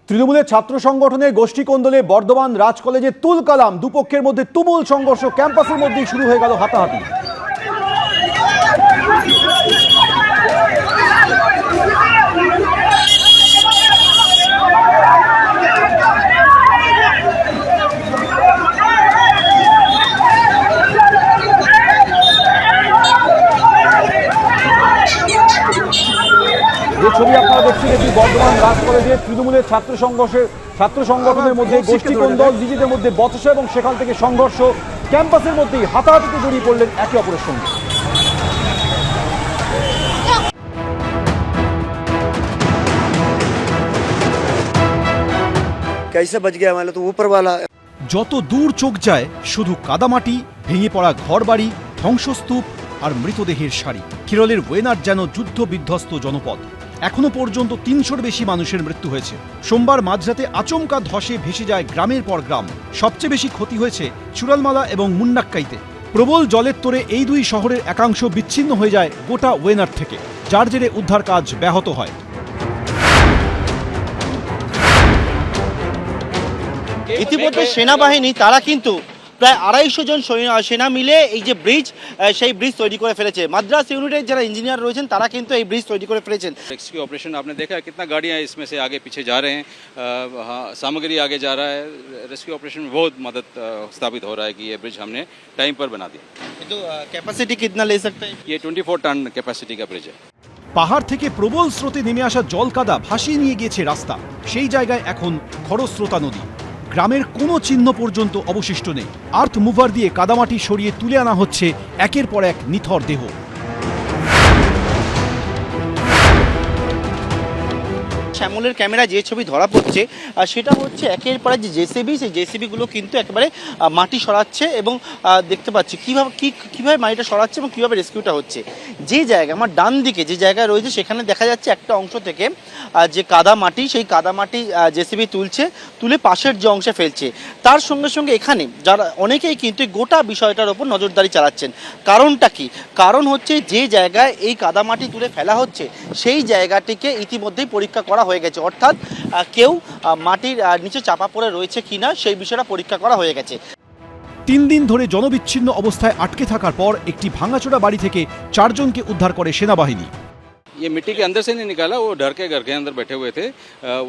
তৃণমূলের ছাত্র সংগঠনের গোষ্ঠী কোন্দলে বর্ধমান রাজ কলেজে তুলকালাম, দুপক্ষের মধ্যে তুমুল সংঘর্ষ, ক্যাম্পাসের মধ্যেই শুরু হয়ে গেল হাতাহাতি। যে ছবি আপনারা দেখছেন এটি বর্ধমান রাজ কলেজে তৃণমূলের ছাত্র সংগঠনের মধ্যে গোষ্ঠী কোন্দল, নিজেদের মধ্যে বচসা এবং সেখান থেকে সংঘর্ষ, ক্যাম্পাসের মধ্যেই হাতাহাতিতে জড়িয়ে পড়লেন একে অপরের সঙ্গে। कैसे बच गया मतलब तो ऊपर वाला। যত দূর চোখ যায় শুধু কাদামাটি, ভেঙে পড়া ঘরবাড়ি, ধ্বংসস্তূপ আর মৃতদেহের সারি। কেরলের ওয়েনাড যেন যুদ্ধ বিধ্বস্ত জনপদ। এখনো পর্যন্ত ৩০০-র বেশি মানুষের মৃত্যু হয়েছে। সোমবার মাঝরাতে আচমকা ধসে ভেসে যায় গ্রামের পর গ্রাম। সবচেয়ে বেশি ক্ষতি হয়েছে চুরালমালা এবং মুন্নাক্কাইতে। প্রবল জলের তোড়ে এই দুই শহরের একাংশ বিচ্ছিন্ন হয়ে যায় গোটা ওয়েনাড থেকে, যার জেরে উদ্ধার কাজ ব্যাহত হয়। ইতিমধ্যে সেনাবাহিনী তারা কিন্তু প্রায় ২৫০ জন সেনা মিলে এই যে ব্রিজ, সেই ব্রিজ তৈরি করে ফেলেছে। মাদ্রাস ইউনিটের যারা ইঞ্জিনিয়ার রয়েছেন তারা কিন্তু এই ব্রিজ তৈরি করে ফেলেছেন। रेस्क्यू ऑपरेशन आपने देखा है, कितना गाड़ियां इसमें से आगे पीछे जा रहे हैं, सामग्री आगे जा रहा है। रेस्क्यू ऑपरेशन में बहुत मदद स्थापित हो रहा है कि ये ब्रिज हमने टाइम पर बना दिया। तो कैपेसिटी कितना ले सकते हैं? ये 24 टन कैपेसिटी का ब्रिज है। পাহাড় থেকে প্রবল স্রোতে নেমে আসা জল কাদা ভাসিয়ে নিয়ে গিয়েছে রাস্তা। সেই জায়গায় এখন খরস্রোতা নদী। গ্রামের কোনো চিহ্ন পর্যন্ত অবশিষ্ট নেই। আর্থ মুভার দিয়ে কাদামাটি সরিয়ে তুলে আনা হচ্ছে একের পর এক নিথর দেহ। শ্যামলের ক্যামেরা যে ছবি ধরা পড়ছে সেটা হচ্ছে একের পর এক যে জেসিবি, সেই জেসিবিগুলো কিন্তু একেবারে মাটি সরাচ্ছে এবং দেখতে পাচ্ছি কীভাবে মাটিটা সরাচ্ছে এবং কীভাবে রেস্কিউটা হচ্ছে। যে জায়গা আমার ডান দিকে যে জায়গায় রয়েছে সেখানে দেখা যাচ্ছে একটা অংশ থেকে যে কাদা মাটি, সেই কাদা মাটি জেসিবি তুলে পাশের যে অংশে ফেলছে। তার সঙ্গে সঙ্গে এখানে যারা অনেকেই কিন্তু গোটা বিষয়টার ওপর নজরদারি চালাচ্ছেন। কারণটা কি? কারণ হচ্ছে যে জায়গায় এই কাদা মাটি তুলে ফেলা হচ্ছে সেই জায়গাটিকে ইতিমধ্যেই পরীক্ষা করা হয়ে গেছে, অর্থাৎ কেউ মাটির নিচে চাপা পড়ে রয়েছে কিনা সেই বিষয়টা পরীক্ষা করা হয়ে গেছে। ৩ দিন ধরে জনবিচ্ছিন্ন অবস্থায় আটকে থাকার পর একটি ভাঙাচোরা বাড়ি থেকে 4 জনকে উদ্ধার করে সেনাবাহিনী। ये मिट्टी के अंदर से नहीं निकाला, वो डर के घर के अंदर बैठे हुए थे,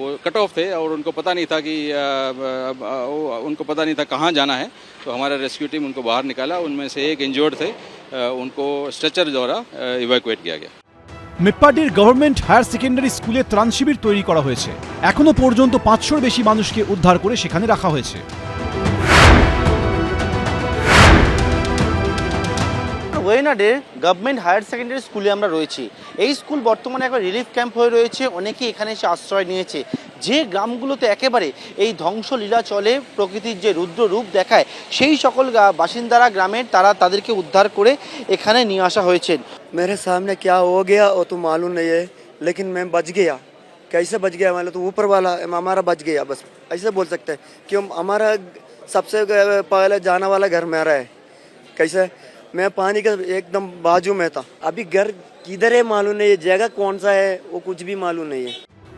वो कट ऑफ थे और उनको पता नहीं था कि उनको पता नहीं था कहाँ जाना है। तो हमारा रेस्क्यू टीम उनको बाहर निकाला। उनमें से एक इंजर्ड थे, उनको स्ट्रेचर द्वारा इवैक्यूएट किया गया। মেপ্পাডির গভর্নমেন্ট হায়ার সেকেন্ডারি স্কুলে ত্রাণ শিবির তৈরি করা হয়েছে। এখনো পর্যন্ত ৫০০-র বেশি মানুষকে উদ্ধার করে সেখানে রাখা হয়েছে। ওয়েনাডের গভর্নমেন্ট হায়ার সেকেন্ডারি স্কুলে আমরা রয়েছি। এই স্কুল বর্তমানে একবার রিলিফ ক্যাম্প হয়ে রয়েছে, অনেকেই এখানে এসে আশ্রয় নিয়েছে। যে গ্রামগুলোতে একেবারে এই ধ্বংসলীলা চলে, প্রকৃতির যে রুদ্র রূপ দেখায়, সেই সকল বাসিন্দারা গ্রামের তাদেরকে উদ্ধার করে এখানে নিয়ে আসা হয়েছে। मेरे सामने क्या हो गया वो तो मालूम नहीं है, लेकिन मैं बच गया। कैसे बच गया मतलब तो ऊपर वाला हमारा बच गया, बस ऐसे बोल सकते हैं कि हमारा सबसे पहले जाने वाला घर मेरा है। कैसे मैं पानी के एकदम बाजू में था, अभी घर किधर है मालूम नहीं है, जगह कौन सा है वो कुछ भी मालूम नहीं है।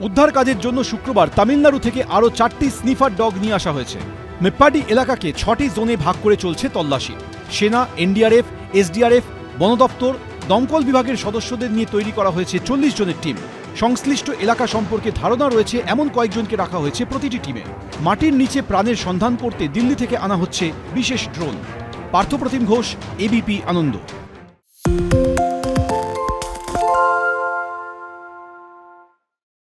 উদ্ধার কাজের জন্য শুক্রবার তামিলনাড়ু থেকে আরও 4টি স্নিফার ডগ নিয়ে আসা হয়েছে। মেপ্পাডি এলাকাকে 6টি জোনে ভাগ করে চলছে তল্লাশি। সেনা, এনডিআরএফ, এসডিআরএফ, বন দপ্তর, দমকল বিভাগের সদস্যদের নিয়ে তৈরি করা হয়েছে 40 জনের টিম। সংশ্লিষ্ট এলাকা সম্পর্কে ধারণা রয়েছে এমন কয়েকজনকে রাখা হয়েছে প্রতিটি টিমে। মাটির নিচে প্রাণের সন্ধান করতে দিল্লি থেকে আনা হচ্ছে বিশেষ ড্রোন। পার্থপ্রতিম ঘোষ, এবিপি আনন্দ।